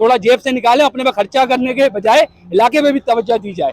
थोड़ा जेब से निकालें, अपने पे खर्चा करने के बजाय इलाके में भी तवज्जो दी जाए.